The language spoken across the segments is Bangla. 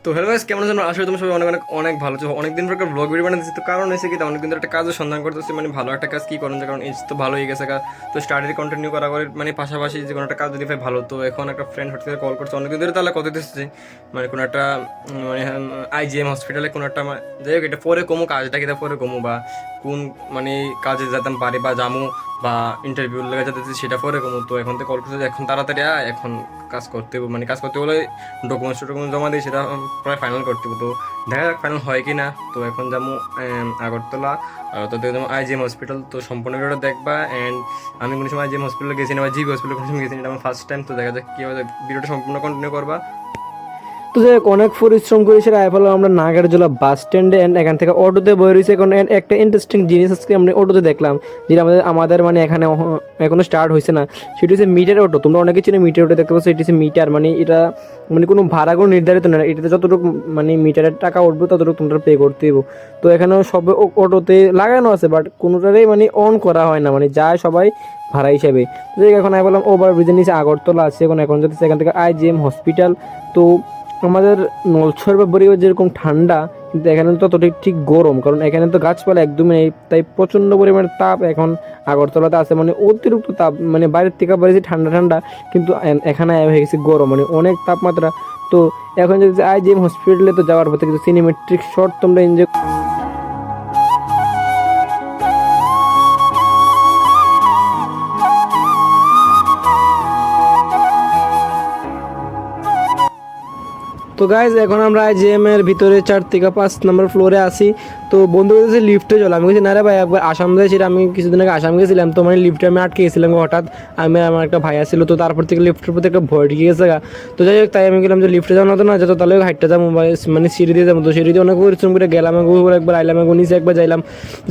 তো হ্যালো গাইস, কেমন আছেন? আসলে তুমি সবাই অনেক অনেক অনেক ভালো আছো। অনেকদিন পর একটা ব্লগ ভিডিও বানাতেছি, তো কারণ হয়েছে কি, অনেক কিন্তু একটা কাজের সন্ধান করতেছি, মানে ভালো একটা কাজ কি করুন, কারণ এজ তো ভালো হয়ে গেছে। তো স্টাডি কন্টিনিউ করা করে মানে পাশাপাশি যে কোনো একটা কাজ যদি পাই ভালো। তো এখন একটা ফ্রেন্ড হঠাৎ করে কল করছে, অনেকদিন ধরে তাহলে কথা দিচ্ছে মানে কোনো একটা মানে IGM হসপিটালে কোনো একটা যাই হোক, এটা পরে কমু কাজটা কিনা পরে কমু, বা কোন মানে কাজে যেতাম পারি বা জামু বা ইন্টারভিউ লেগে যেতে সেটা পরে কমু। তো এখন তো কল করছে যে এখন তাড়াতাড়ি এখন কাজ করতে হবে, মানে কাজ করতে বলে ডকুমেন্টস জমা দিই, সেটা প্রায় ফাইনাল করতে হবে। তো দেখা যাক ফাইনাল হয় কি না। তো এখন যাবো আগরতলা, আগরতলা যাবো IGM হসপিটাল। তো সম্পূর্ণ ভিডিওটা দেখবা। অ্যান্ড আমি কোনো সময় IGM হসপিটালে গেছি না বা জিবি হসপিটালে কোনো সময় গেছি না, এটা আমার ফার্স্ট টাইম। তো দেখা যাক কী হবে, ভিডিওটা সম্পূর্ণ কন্টিনিউ করবা। তো যাই হোক, অনেক পরিশ্রম করে সেটা আইফেল আমরা নাগারজোলা বাস স্ট্যান্ডে এন্ড এখান থেকে অটোতে বয়ে রয়েছে। এখন একটা ইন্টারেস্টিং জিনিস আজকে আমরা অটোতে দেখলাম, যেটা আমাদের মানে এখানে এখনো স্টার্ট হয়েছে না। সেটি হচ্ছে মিটার অটো। তোমরা অনেকে চিনে মিটার অটো দেখতে পাচ্ছ, এটি হচ্ছে মিটার, মানে এটা মানে কোনো ভাড়া কোনো নির্ধারিত না, এটাতে যতটুকু মানে মিটারের টাকা উঠবে ততটুকু তোমরা পে করতে দেবো। তো এখানেও সব অটোতে লাগানো আছে, বাট কোনোটারই মানে অন করা হয় না, মানে যায় সবাই ভাড়া হিসাবে। তো এখন আমি বললাম ওভার ব্রিজের নিচে আগরতলা আছে, এখন যাচ্ছে এখান থেকে IGM হসপিটাল। তো আমাদের নলছর বা বরিবার যেরকম ঠান্ডা, কিন্তু এখানে তো ততটাই ঠিক গরম, কারণ এখানে তো গাছপালা একদমই নেই, তাই প্রচণ্ড পরিমাণে তাপ এখন আগরতলাতে আছে, মানে অতিরিক্ত তাপ, মানে বাইরের থেকে বাড়িছে ঠান্ডা ঠান্ডা, কিন্তু এখানে হয়ে গেছে গরম, মানে অনেক তাপমাত্রা। তো এখন যদি IGM হসপিটালে তো যাওয়ার পথে কিছু সিনেমেট্রিক শট তোমরা এনজয়। তো গাইজ এখন আমরা IGM এর ভিতরে 4 থেকে 5 নম্বর ফ্লোরে আসি। তো বন্ধু বলছে লিফটে চলো, আমি বলছি না রে ভাই, একবার আসাম যাই, আমি কিছুদিন আগে আসাম গেছিলাম, তো মানে লিফটে আমি আটকে গেছিলাম হঠাৎ। আমার একটা ভাই আসছিল, তো তারপর থেকে লিফটের প্রতি একটা ভয় ঢুকে গেছে। তো যাই হোক, তাই আমি গেলাম যে লিফটে যাওয়া হতো না, যেত তাহলে হাইটটা যাবো মানে সিঁড়ি দিয়ে যাবো। তো সিঁড়ি দিয়ে অনেক পরিশ্রম করে গেলাম, একবার আইলাম, নিচে একবার যাইলাম।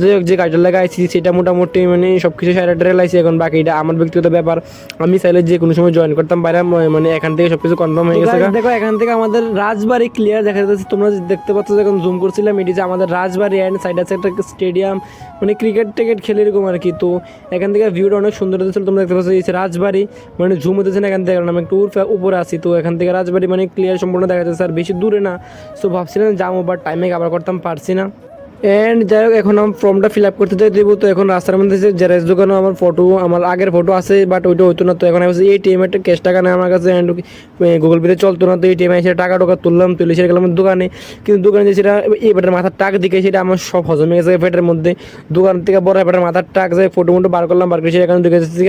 যাই হোক, যে গাড়িটা লাগাইছি সেটা মোটামুটি মানে সব কিছু সাইড লাইছি। এখন বাকিটা আমার ব্যক্তিগত ব্যাপার, আমি চাইলে যে কোনো সময় জয়েন করতাম পারি, মানে এখান থেকে সব কিছু কনফার্ম হয়ে গেছে। দেখো এখান থেকে আমাদের রাজবাড়ি ক্লিয়ার দেখা যাচ্ছে, তোমরা দেখতে পাচ্ছ যখন জুম করছিলাম, এটি যে আমাদের রাজবাড়ি অ্যান্ড সাইড আছে একটা স্টেডিয়াম, মানে ক্রিকেট টিকেট খেলে এরকম আর কি। তো এখান থেকে ভিউটা অনেক সুন্দর হতেছিল, তোমরা দেখতে পাচ্ছ এই রাজবাড়ি, মানে জুম হতেছে না এখান থেকে, কারণ আমি একটু উপরে আসি। তো এখান থেকে রাজবাড়ি মানে ক্লিয়ার সম্পূর্ণ দেখা যাচ্ছে, আর বেশি দূরে না। সো ভাবছিলাম যাবো, বাট টাইমে আবার করতাম পারছি না। অ্যান্ড যাই হোক, এখন আমি ফর্মটা ফিল আপ করতে যাই দেবো। তো এখন রাস্তার মধ্যে যে জেরক্স দোকানে আমার আগের ফটো আছে, বাট ওইটা হইতো না। তো এখন আমি ATM একটা ক্যাশ টাকা নেই আমার কাছে, অ্যান্ড গুগল পেতে চলতো না। তো ATM এসে টাকা তুললাম, তুলে সেটা গেলাম দোকানে। কিন্তু দোকানে যে সেটা এই পেটের মাথার টাক দিকে, সেটা আমার সব হজম হয়ে গেছে পেটের মধ্যে। দোকান থেকে বড় পেটের মাথার টাক যায়, ফটো বার করলাম, বার করে সেটা এখন ঢুকে যাচ্ছে।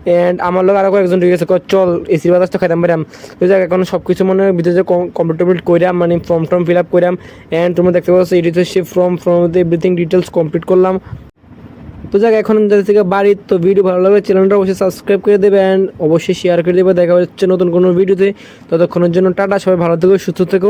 অ্যান্ড আমার লোক আরও কয়েকজন ঢুকে গেছে, চল এসির বাতাস তো খাইতাম পারাম। তো যাক, এখন সব কিছু মনে ভিতরে কমপ্লিট কইরাম, মানে ফর্ম ফিল আপ কইরাম। অ্যান্ড তোমরা দেখতে পাচ্ছ এটি হচ্ছে ফর্ম এভরিথিং ডিটেলস কমপ্লিট করলাম। তো যাক, এখন যাদের থেকে বাড়ির, তো ভিডিও ভালো লাগলে চ্যানেলটা অবশ্যই সাবস্ক্রাইব করে দেবে অ্যান্ড অবশ্যই শেয়ার করে দেবে। দেখা হচ্ছে নতুন কোনো ভিডিওতে, ততক্ষণের জন্য টাটা, সবাই ভালো থেকো, সুস্থ থেকো।